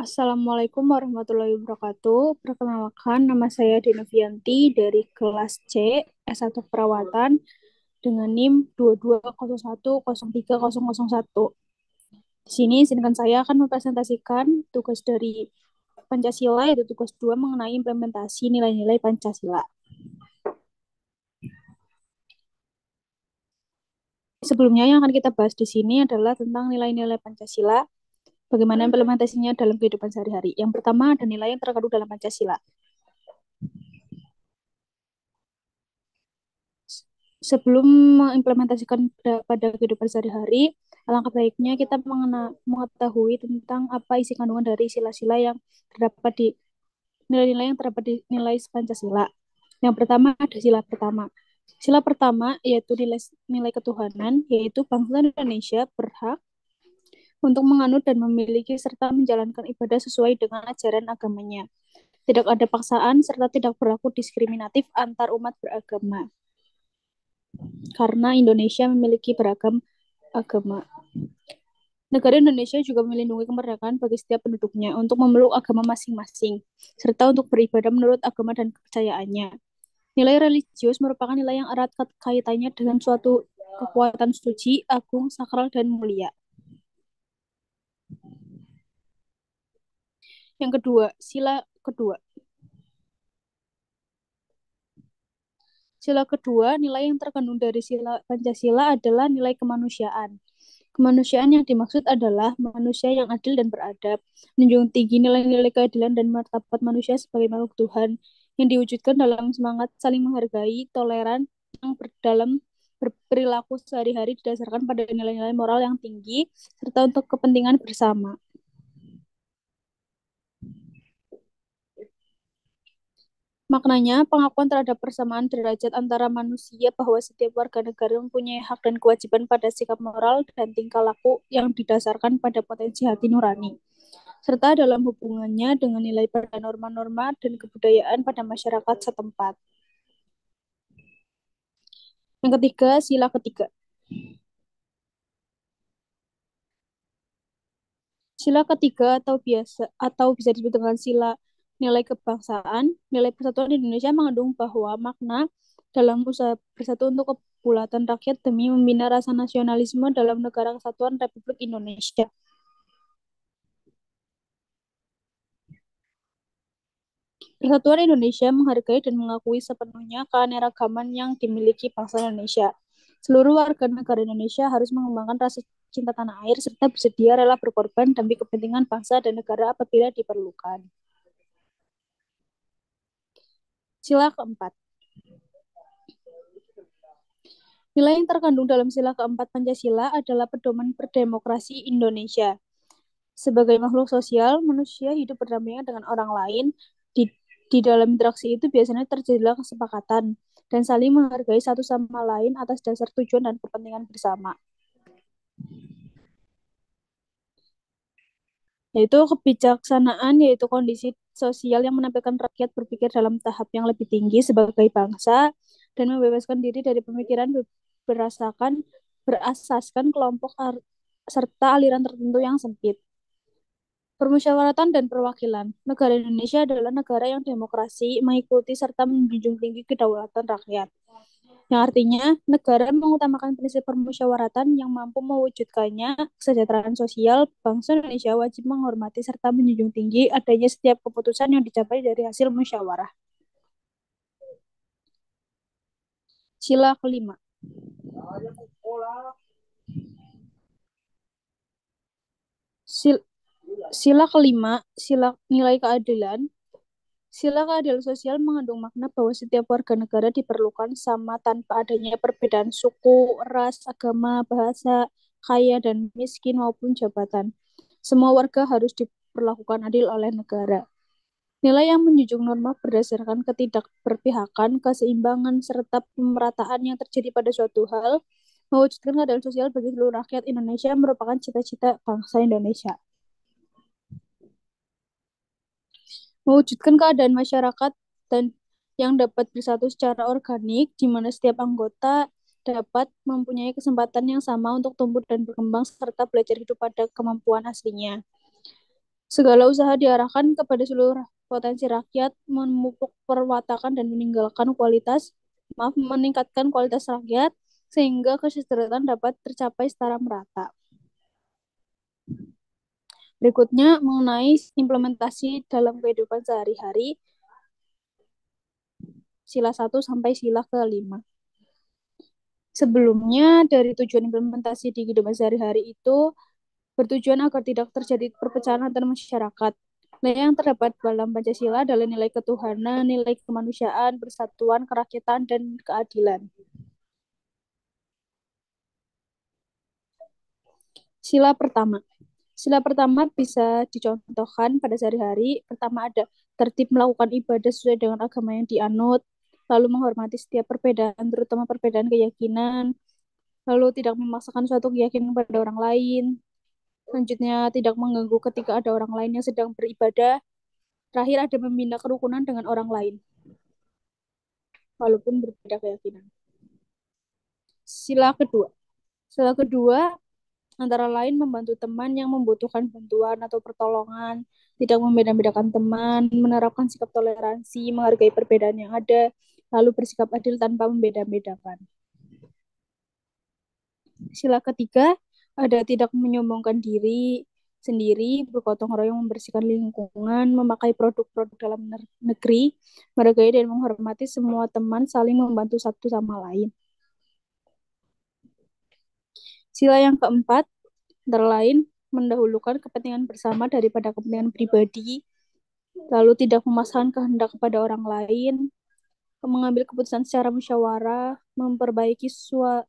Assalamualaikum warahmatullahi wabarakatuh. Perkenalkan, nama saya Denovianti dari kelas C, S1 Perawatan, dengan NIM 2201030001. Di sini, izinkan saya akan mempresentasikan tugas dari Pancasila, yaitu tugas 2 mengenai implementasi nilai-nilai Pancasila. Sebelumnya, yang akan kita bahas di sini adalah tentang nilai-nilai Pancasila, bagaimana implementasinya dalam kehidupan sehari-hari. Yang pertama, ada nilai yang terkandung dalam Pancasila. Sebelum mengimplementasikan pada kehidupan sehari-hari, alangkah baiknya kita mengetahui tentang apa isi kandungan dari sila-sila yang terdapat di nilai-nilai yang terdapat di nilai Pancasila. Yang pertama ada sila pertama. Sila pertama yaitu nilai, nilai ketuhanan, yaitu bangsa Indonesia berhak untuk menganut dan memiliki serta menjalankan ibadah sesuai dengan ajaran agamanya. Tidak ada paksaan serta tidak berlaku diskriminatif antar umat beragama. Karena Indonesia memiliki beragam agama. Negara Indonesia juga melindungi kemerdekaan bagi setiap penduduknya untuk memeluk agama masing-masing, serta untuk beribadah menurut agama dan kepercayaannya. Nilai religius merupakan nilai yang erat kaitannya dengan suatu kekuatan suci, agung, sakral, dan mulia. Yang kedua, sila kedua. Sila kedua, nilai yang terkandung dari sila Pancasila adalah nilai kemanusiaan. Kemanusiaan yang dimaksud adalah manusia yang adil dan beradab, menjunjung tinggi nilai-nilai keadilan dan martabat manusia sebagai makhluk Tuhan, yang diwujudkan dalam semangat saling menghargai, toleran, yang dalam berperilaku sehari-hari didasarkan pada nilai-nilai moral yang tinggi, serta untuk kepentingan bersama. Maknanya, pengakuan terhadap persamaan derajat antara manusia bahwa setiap warga negara mempunyai hak dan kewajiban pada sikap moral dan tingkah laku yang didasarkan pada potensi hati nurani, serta dalam hubungannya dengan nilai pada norma-norma dan kebudayaan pada masyarakat setempat. Yang ketiga, sila ketiga. Sila ketiga atau bisa disebut dengan sila nilai kebangsaan, nilai persatuan Indonesia mengandung bahwa makna dalam usaha bersatu untuk kebulatan rakyat demi membina rasa nasionalisme dalam negara kesatuan Republik Indonesia. Persatuan Indonesia menghargai dan mengakui sepenuhnya keanekaragaman yang dimiliki bangsa Indonesia. Seluruh warga negara Indonesia harus mengembangkan rasa cinta tanah air serta bersedia rela berkorban demi kepentingan bangsa dan negara apabila diperlukan. Sila keempat. Nilai yang terkandung dalam sila keempat Pancasila adalah pedoman berdemokrasi Indonesia. Sebagai makhluk sosial, manusia hidup berdampingan dengan orang lain. Di dalam interaksi itu biasanya terjadilah kesepakatan dan saling menghargai satu sama lain atas dasar tujuan dan kepentingan bersama. Yaitu kebijaksanaan, yaitu kondisi sosial yang menampilkan rakyat berpikir dalam tahap yang lebih tinggi sebagai bangsa dan membebaskan diri dari pemikiran berasaskan kelompok serta aliran tertentu yang sempit. Permusyawaratan dan perwakilan. Negara Indonesia adalah negara yang demokrasi, mengikuti serta menjunjung tinggi kedaulatan rakyat. Yang artinya, negara mengutamakan prinsip permusyawaratan yang mampu mewujudkannya kesejahteraan sosial. Bangsa Indonesia wajib menghormati serta menjunjung tinggi adanya setiap keputusan yang dicapai dari hasil musyawarah. Sila kelima. Sila kelima, sila nilai keadilan. Sila keadilan sosial mengandung makna bahwa setiap warga negara diperlukan sama tanpa adanya perbedaan suku, ras, agama, bahasa, kaya dan miskin maupun jabatan. Semua warga harus diperlakukan adil oleh negara. Nilai yang menjunjung norma berdasarkan ketidakberpihakan, keseimbangan, serta pemerataan yang terjadi pada suatu hal, mewujudkan keadilan sosial bagi seluruh rakyat Indonesia merupakan cita-cita bangsa Indonesia. Mewujudkan keadaan masyarakat dan yang dapat bersatu secara organik, di mana setiap anggota dapat mempunyai kesempatan yang sama untuk tumbuh dan berkembang serta belajar hidup pada kemampuan aslinya. Segala usaha diarahkan kepada seluruh potensi rakyat, memupuk perwatakan dan meningkatkan kualitas rakyat, sehingga kesejahteraan dapat tercapai secara merata. Berikutnya mengenai implementasi dalam kehidupan sehari-hari, sila 1 sampai sila ke-5. Sebelumnya, dari tujuan implementasi di kehidupan sehari-hari itu bertujuan agar tidak terjadi perpecahan antar masyarakat. Nilai yang terdapat dalam Pancasila adalah nilai ketuhanan, nilai kemanusiaan, persatuan, kerakyatan, dan keadilan. Sila pertama. Sila pertama bisa dicontohkan pada sehari-hari. Pertama ada tertib melakukan ibadah sesuai dengan agama yang dianut, lalu menghormati setiap perbedaan, terutama perbedaan keyakinan, lalu tidak memaksakan suatu keyakinan pada orang lain, selanjutnya tidak mengganggu ketika ada orang lain yang sedang beribadah, terakhir ada membina kerukunan dengan orang lain, walaupun berbeda keyakinan. Sila kedua. Sila kedua antara lain membantu teman yang membutuhkan bantuan atau pertolongan, tidak membeda-bedakan teman, menerapkan sikap toleransi, menghargai perbedaan yang ada, lalu bersikap adil tanpa membeda-bedakan. Sila ketiga, ada tidak menyombongkan diri sendiri, bergotong royong membersihkan lingkungan, memakai produk-produk dalam negeri, menghargai dan menghormati semua teman, saling membantu satu sama lain. Sila yang keempat, antara lain mendahulukan kepentingan bersama daripada kepentingan pribadi, lalu tidak memaksakan kehendak kepada orang lain, mengambil keputusan secara musyawarah, memperbaiki suara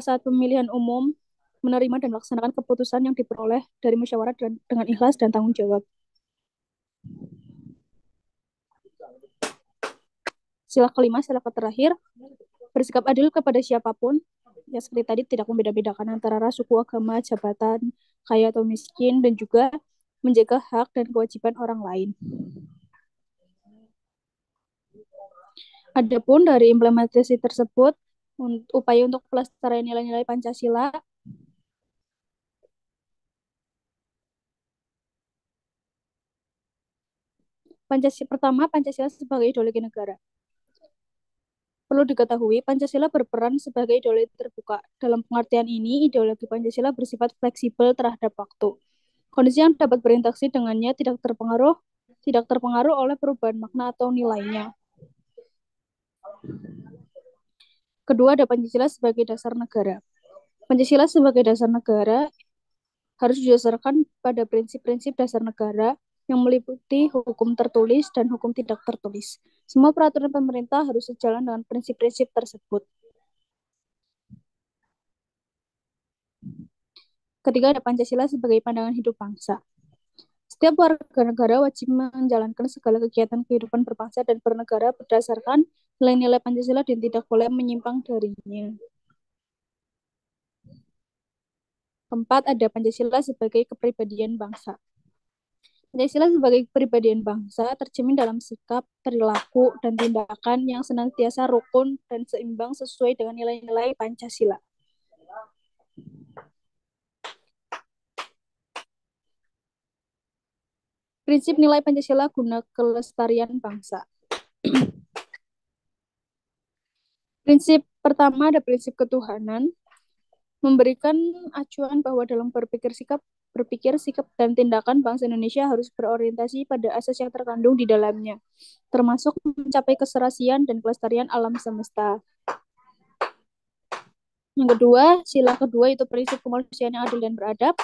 saat pemilihan umum, menerima dan melaksanakan keputusan yang diperoleh dari musyawarah dengan ikhlas dan tanggung jawab. Sila kelima, sila terakhir, bersikap adil kepada siapapun, ya seperti tadi tidak membeda-bedakan antara ras, suku, agama, jabatan, kaya atau miskin, dan juga menjaga hak dan kewajiban orang lain. Adapun dari implementasi tersebut, upaya untuk pelestarian nilai-nilai Pancasila pertama, Pancasila sebagai ideologi negara. Perlu diketahui, Pancasila berperan sebagai ideologi terbuka. Dalam pengertian ini, ideologi Pancasila bersifat fleksibel terhadap waktu. Kondisi yang dapat berinteraksi dengannya tidak terpengaruh oleh perubahan makna atau nilainya. Kedua, ada Pancasila sebagai dasar negara. Pancasila sebagai dasar negara harus didasarkan pada prinsip-prinsip dasar negara yang meliputi hukum tertulis dan hukum tidak tertulis. Semua peraturan pemerintah harus sejalan dengan prinsip-prinsip tersebut. Ketiga, ada Pancasila sebagai pandangan hidup bangsa. Setiap warga negara wajib menjalankan segala kegiatan kehidupan berbangsa dan bernegara berdasarkan nilai-nilai Pancasila dan tidak boleh menyimpang darinya. Keempat, ada Pancasila sebagai kepribadian bangsa. Pancasila sebagai kepribadian bangsa tercermin dalam sikap, perilaku, dan tindakan yang senantiasa rukun dan seimbang sesuai dengan nilai-nilai Pancasila. Prinsip nilai Pancasila guna kelestarian bangsa. Prinsip pertama ada prinsip ketuhanan, memberikan acuan bahwa dalam berpikir, sikap, dan tindakan bangsa Indonesia harus berorientasi pada asas yang terkandung di dalamnya, termasuk mencapai keserasian dan kelestarian alam semesta. Yang kedua, sila kedua itu prinsip kemanusiaan yang adil dan beradab.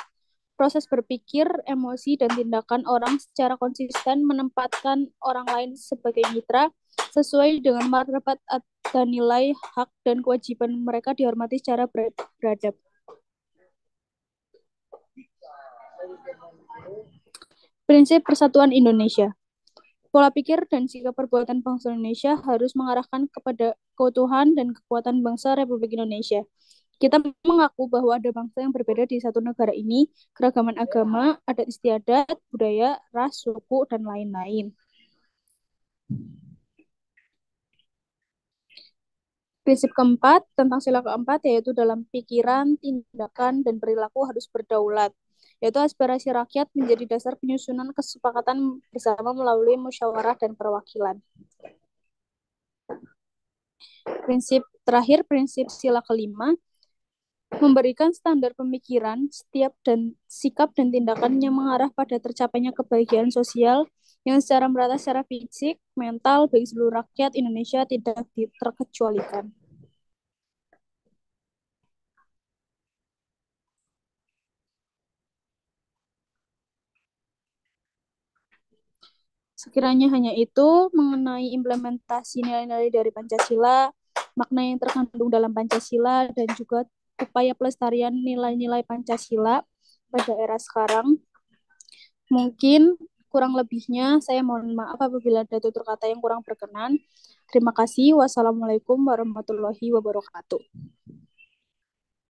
Proses berpikir, emosi, dan tindakan orang secara konsisten menempatkan orang lain sebagai mitra sesuai dengan martabat dan nilai hak dan kewajiban mereka dihormati secara beradab. Prinsip persatuan Indonesia. Pola pikir dan sikap perbuatan bangsa Indonesia harus mengarahkan kepada keutuhan dan kekuatan bangsa Republik Indonesia. Kita mengaku bahwa ada bangsa yang berbeda di satu negara ini, keragaman agama, adat istiadat, budaya, ras, suku, dan lain-lain. Prinsip keempat, tentang sila keempat, yaitu dalam pikiran, tindakan, dan perilaku harus berdaulat. yaitu aspirasi rakyat menjadi dasar penyusunan kesepakatan bersama melalui musyawarah dan perwakilan. Prinsip terakhir, prinsip sila kelima, memberikan standar pemikiran, setiap dan sikap dan tindakan yang mengarah pada tercapainya kebahagiaan sosial yang secara merata secara fisik, mental bagi seluruh rakyat Indonesia tidak terkecualikan. Sekiranya hanya itu mengenai implementasi nilai-nilai dari Pancasila, makna yang terkandung dalam Pancasila, dan juga upaya pelestarian nilai-nilai Pancasila pada era sekarang. Mungkin kurang lebihnya saya mohon maaf apabila ada tutur kata yang kurang berkenan. Terima kasih. Wassalamualaikum warahmatullahi wabarakatuh.